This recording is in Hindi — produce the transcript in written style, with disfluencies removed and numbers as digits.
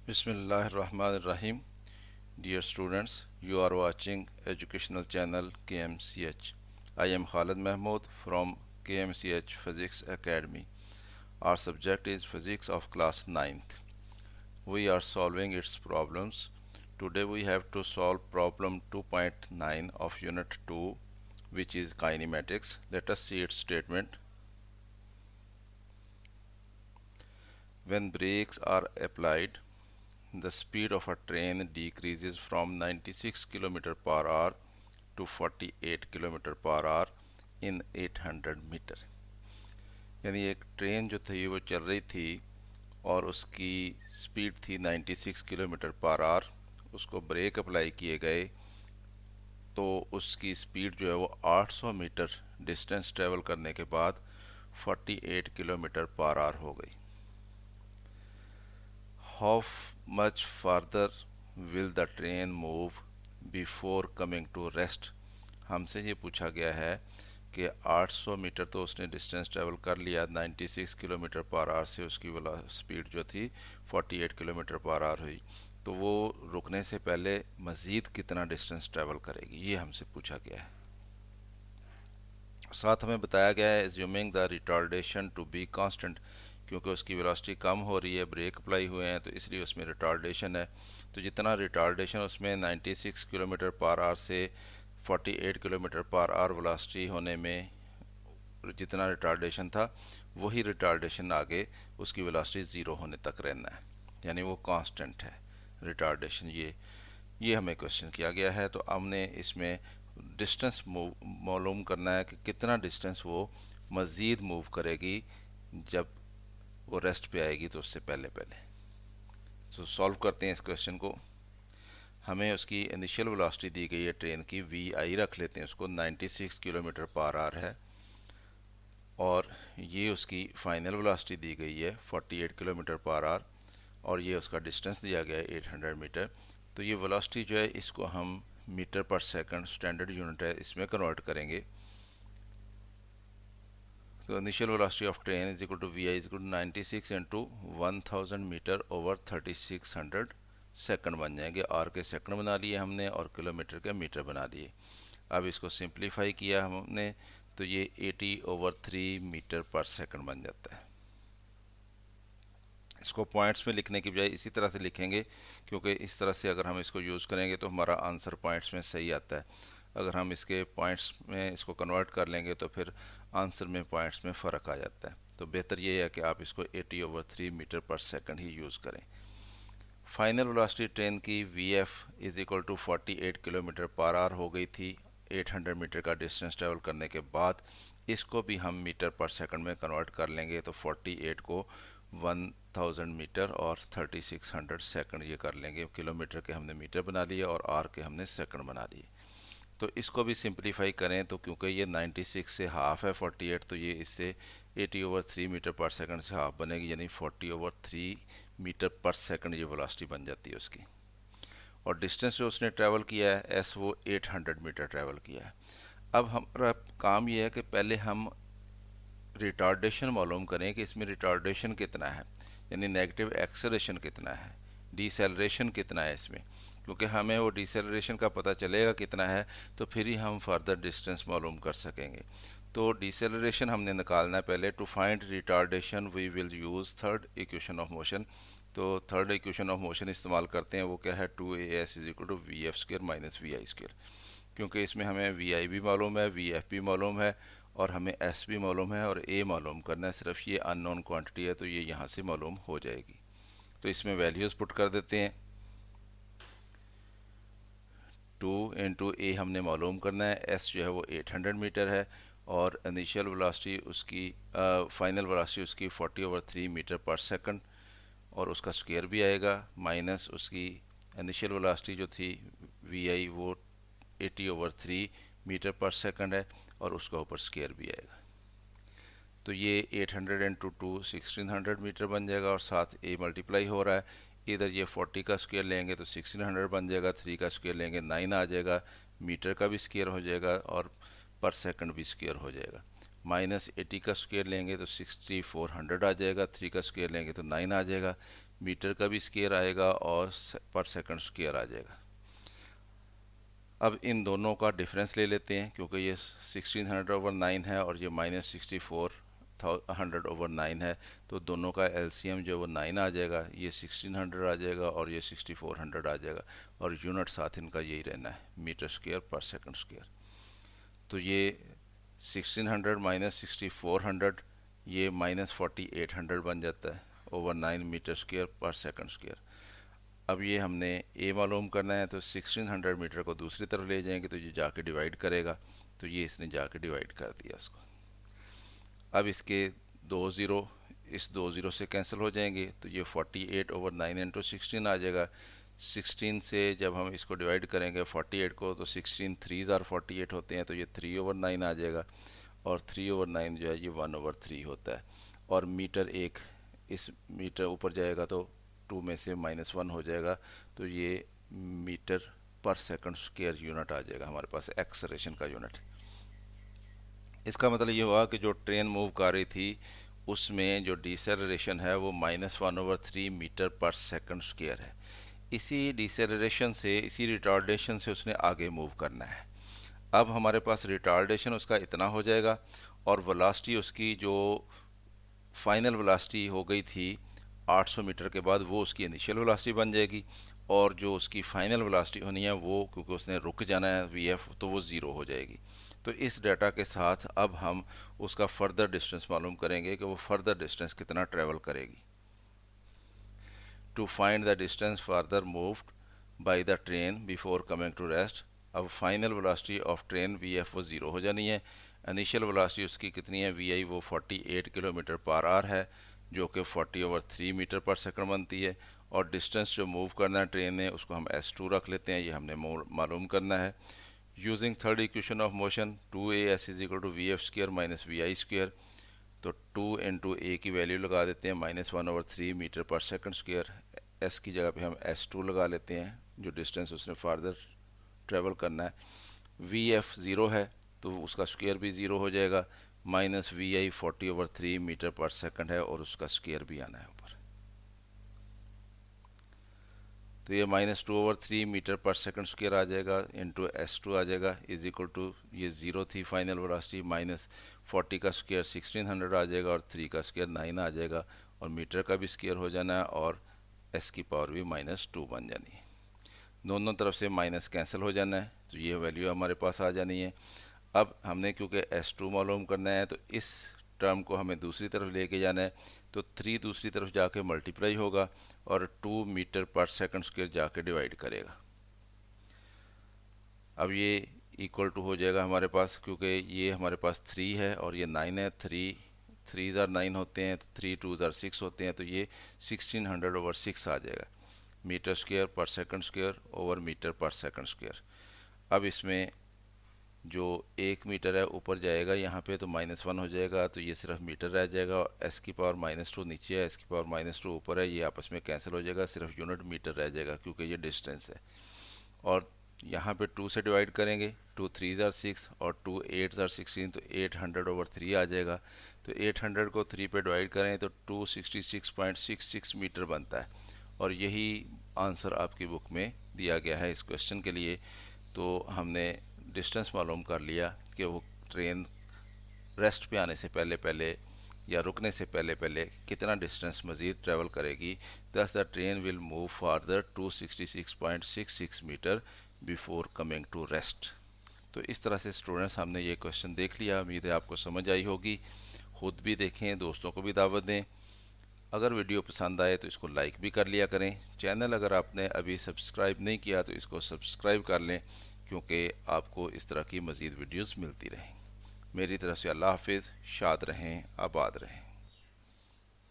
Bismillahirrahmanirrahim. Dear students, you are watching educational channel KMCH. I am Khalid Mahmood from KMCH Physics Academy. Our subject is Physics of class 9th. We are solving its problems. Today we have to solve problem 2.9 of unit 2, which is kinematics. Let us see its statement. When brakes are applied, the speed of a train decreases from 96 km per hour to 48 km per hour in 800 metre. यानी एक ट्रेन जो थी वो चल रही थी और उसकी स्पीड थी 96 किलोमीटर पर आवर। उसको ब्रेक अप्लाई किए गए तो उसकी स्पीड जो है वो 800 मीटर डिस्टेंस ट्रेवल करने के बाद 48 किलोमीटर पर आवर हो गई। How much further will the train move before coming to rest? हमसे ये पूछा गया है कि 800 मीटर तो उसने डिस्टेंस ट्रेवल कर लिया, 96 किलोमीटर पर आवर से उसकी स्पीड जो थी 48 किलोमीटर पर आवर हुई, तो वो रुकने से पहले मज़ीद कितना डिस्टेंस ट्रेवल करेगी, ये हमसे पूछा गया है। साथ हमें बताया गया है assuming the retardation to be constant, क्योंकि उसकी वेलोसिटी कम हो रही है, ब्रेक अप्लाई हुए हैं, तो इसलिए उसमें रिटार्डेशन है। तो जितना रिटार्डेशन उसमें 96 किलोमीटर पर आवर से 48 किलोमीटर पर आवर वेलोसिटी होने में जितना रिटार्डेशन था, वही रिटार्डेशन आगे उसकी वेलोसिटी ज़ीरो होने तक रहना है, यानी वो कांस्टेंट है रिटार्डेशन। ये हमें क्वेश्चन किया गया है। तो हमने इसमें डिस्टेंस मालूम करना है कि कितना डिस्टेंस वो मज़ीद मूव करेगी जब वो रेस्ट पे आएगी, तो उससे पहले पहले। तो सॉल्व करते हैं इस क्वेश्चन को। हमें उसकी इनिशियल वेलोसिटी दी गई है ट्रेन की, वी आई रख लेते हैं उसको, 96 किलोमीटर पर आवर है, और ये उसकी फाइनल वेलोसिटी दी गई है 48 किलोमीटर पर आवर, और ये उसका डिस्टेंस दिया गया है 800 मीटर। तो ये वेलोसिटी जो है इसको हम metre per second standard unit है, इसमें कन्वर्ट करेंगे। तो initial velocity of train is equal to V I is equal to 96 into 1000 metre over 3600 second बन जाएंगे। आर के सेकंड बना लिए हमने और किलोमीटर के मीटर बना लिए। अब इसको सिंप्लीफाई किया हमने, तो ये 80/3 मीटर पर सेकंड बन जाता है। इसको पॉइंट्स में लिखने की बजाय इसी तरह से लिखेंगे, क्योंकि इस तरह से अगर हम इसको यूज़ करेंगे तो हमारा आंसर पॉइंट्स में सही आता है। अगर हम इसके पॉइंट्स में इसको कन्वर्ट कर लेंगे तो फिर आंसर में पॉइंट्स में फ़र्क आ जाता है। तो बेहतर ये है कि आप इसको 80/3 मीटर पर सेकंड ही यूज़ करें। फाइनल वेलोसिटी ट्रेन की V F is equal to 48 kilometre per hour हो गई थी 800 मीटर का डिस्टेंस ट्रेवल करने के बाद। इसको भी हम मीटर पर सेकंड में कन्वर्ट कर लेंगे, तो 48 को 1000 मीटर और 3600 सेकंड ये कर लेंगे। किलोमीटर के हमने मीटर बना लिए और आर के हमने सेकंड बना लिए। तो इसको भी सिंप्लीफाई करें तो क्योंकि ये 96 से हाफ है 48, तो ये इससे 80/3 मीटर पर सेकंड से हाफ बनेगी, यानी 40/3 मीटर पर सेकंड ये वेलोसिटी बन जाती है उसकी। और डिस्टेंस जो उसने ट्रैवल किया है एस, वो 800 मीटर ट्रैवल किया है। अब हमारा काम ये है कि पहले हम रिटार्डेशन मालूम करें कि इसमें रिटार्डेशन कितना है, यानी नेगेटिव एक्सेलरेशन कितना है, डिसेलरेशन कितना है इसमें। क्योंकि हमें वो डिसेलरेशन का पता चलेगा कितना है, तो फिर ही हम फर्दर डिस्टेंस मालूम कर सकेंगे। तो डिसेलरेशन हमने निकालना है पहले। To find retardation we will use third equation of motion. तो थर्ड इक्वेशन ऑफ मोशन इस्तेमाल करते हैं, वो क्या है, 2as is equal to V F square minus V I square. क्योंकि इसमें हमें वी आई भी मालूम है, वी एफ भी मालूम है, और हमें एस भी मालूम है, और ए मालूम करना है। सिर्फ ये अननोन क्वांटिटी है, तो ये यहाँ से मालूम हो जाएगी। तो इसमें वैल्यूज़ पुट कर देते हैं। 2 × ए हमने मालूम करना है, एस जो है वो 800 मीटर है, और इनिशियल वेलोसिटी उसकी फाइनल वेलोसिटी उसकी 40/3 मीटर पर सेकंड, और उसका स्क्वायर भी आएगा, माइनस उसकी इनिशियल वेलोसिटी जो थी वी आई वो 80/3 मीटर पर सेकंड है, और उसका ऊपर स्क्वायर भी आएगा। तो ये 800 इंटू 2 1600 मीटर बन जाएगा, और साथ ए मल्टीप्लाई हो रहा है। इधर ये 40 का स्क्वायर लेंगे तो 1600 बन जाएगा, 3 का स्क्वायर लेंगे 9 आ जाएगा, मीटर का भी स्क्वायर हो जाएगा और पर सेकंड भी स्क्वायर हो जाएगा। माइनस 80 का स्क्वायर लेंगे तो 6400 आ जाएगा, 3 का स्क्वायर लेंगे तो 9 आ जाएगा, मीटर का भी स्क्वायर आएगा और पर सेकंड स्क्वायर आ जाएगा। अब इन दोनों का डिफरेंस ले लेते हैं, क्योंकि ये 1600/9 है और ये -6400/9 है, तो दोनों का एलसीएम जो वो 9 आ जाएगा, ये 1600 आ जाएगा और ये 6400 आ जाएगा, और यूनिट साथ इनका यही रहना है, मीटर स्क्वायर पर सेकंड स्क्वायर। तो ये 1600 माइनस 6400 ये -4800 बन जाता है ओवर 9 मीटर स्क्वायर पर सेकंड स्क्वायर। अब ये हमने ए मालूम करना है, तो 1600 मीटर को दूसरी तरफ ले जाएंगे तो ये जाके डिवाइड करेगा, तो ये इसने जाके डिवाइड कर दिया इसको। अब इसके 2 ज़ीरो इस 2 ज़ीरो से कैंसिल हो जाएंगे, तो ये 48/9 इंटू 16 आ जाएगा। 16 से जब हम इसको डिवाइड करेंगे 48 को, तो 16 3 ज़ार 48 होते हैं, तो ये 3/9 आ जाएगा, और 3/9 जो है ये 1/3 होता है। और मीटर एक इस मीटर ऊपर जाएगा तो 2 में से -1 हो जाएगा, तो ये metre per second square unit आ जाएगा हमारे पास एक्सलेरेशन का यूनिट। इसका मतलब ये हुआ कि जो ट्रेन मूव कर रही थी उसमें जो डिसेलरेशन है वो -1/3 मीटर पर सेकंड स्क्वायर है। इसी डिसेलरेशन से, इसी रिटार्डेशन से उसने आगे मूव करना है। अब हमारे पास रिटार्डेशन उसका इतना हो जाएगा, और वेलोसिटी उसकी जो फाइनल वेलोसिटी हो गई थी 800 मीटर के बाद, वो उसकी इनिशियल वेलोसिटी बन जाएगी, और जो उसकी फाइनल वेलोसिटी होनी है वो, क्योंकि उसने रुक जाना है वीएफ, तो वो ज़ीरो हो जाएगी। तो इस डाटा के साथ अब हम उसका फर्दर डिस्टेंस मालूम करेंगे कि वो फर्दर डिस्टेंस कितना ट्रेवल करेगी। To find the distance further moved by the train before coming to rest. अब final velocity of train V F वो ज़ीरो हो जानी है। इनिशियल वेलोसिटी उसकी कितनी है, वी आई वो 48 किलोमीटर पर आवर है, जो कि 40/3 मीटर पर सेकंड बनती है। और डिस्टेंस जो मूव करना है ट्रेन ने, उसको हम s2 रख लेते हैं, ये हमने मालूम करना है। Using third equation of motion 2as = vf² - vi², तो 2 इंटू ए की वैल्यू लगा देते हैं -1/3 metre per second square. S की जगह पे हम s2 लगा लेते हैं, जो डिस्टेंस उसने फार्दर ट्रेवल करना है। वी एफ ज़ीरो है तो उसका स्क्वायर भी ज़ीरो हो जाएगा, माइनस वी आई 40/3 मीटर पर सेकंड है, और उसका स्क्वायर भी आना है ऊपर। तो ये -2/3 मीटर पर सेकंड स्क्वायर आ जाएगा, इंटू s2 आ जाएगा, इज इक्वल टू, ये ज़ीरो थी फाइनल वेलोसिटी, -40 का स्क्वायर 1600 आ जाएगा, और 3 का स्क्वायर 9 आ जाएगा, और मीटर का भी स्क्वायर हो जाना है, और s की पावर भी -2 बन जानी है। दोनों तरफ से माइनस कैंसिल हो जाना है, तो ये वैल्यू हमारे पास आ जानी है। अब हमने क्योंकि s2 मालूम करना है, तो इस टर्म को हमें दूसरी तरफ लेके जाना है, तो 3 दूसरी तरफ जाके मल्टीप्लाई होगा, और 2 मीटर पर सेकंड स्क्वायर जाके डिवाइड करेगा। अब ये इक्वल टू हो जाएगा हमारे पास, क्योंकि ये हमारे पास 3 है और ये 9 है, 3 ज़ार 9 होते हैं, तो 3 2 ज़ार 6 होते हैं, तो ये 1600/6 आ जाएगा, मीटर स्क्वायर पर second square over metre per second square. अब इसमें जो 1 मीटर है ऊपर जाएगा यहाँ पे, तो -1 हो जाएगा, तो ये सिर्फ मीटर रह जाएगा, और s की पावर -2 नीचे है, s की पावर -2 ऊपर है, ये आपस में कैंसिल हो जाएगा, सिर्फ यूनिट मीटर रह जाएगा क्योंकि ये डिस्टेंस है। और यहाँ पे 2 से डिवाइड करेंगे, 2 3 ज़ार 6 और 2 8 ज़ार 16, तो 800/3 आ जाएगा। तो 800 को 3 पे डिवाइड करें तो 266.66 मीटर बनता है, और यही आंसर आपकी बुक में दिया गया है इस क्वेश्चन के लिए। तो हमने डिस्टेंस मालूम कर लिया कि वो ट्रेन रेस्ट पे आने से पहले पहले या रुकने से पहले पहले कितना डिस्टेंस मज़ीद ट्रैवल करेगी। Thus the train will move farther 266.66 metres before coming to rest. तो इस तरह से स्टूडेंट्स हमने ये क्वेश्चन देख लिया, उम्मीद है आपको समझ आई होगी। ख़ुद भी देखें, दोस्तों को भी दावत दें। अगर वीडियो पसंद आए तो इसको लाइक भी कर लिया करें। चैनल अगर आपने अभी सब्सक्राइब नहीं किया तो इसको सब्सक्राइब कर लें, क्योंकि आपको इस तरह की मज़ीद वीडियोस मिलती रहें। मेरी तरफ से अल्लाह हाफिज़, शाद रहें, आबाद रहें।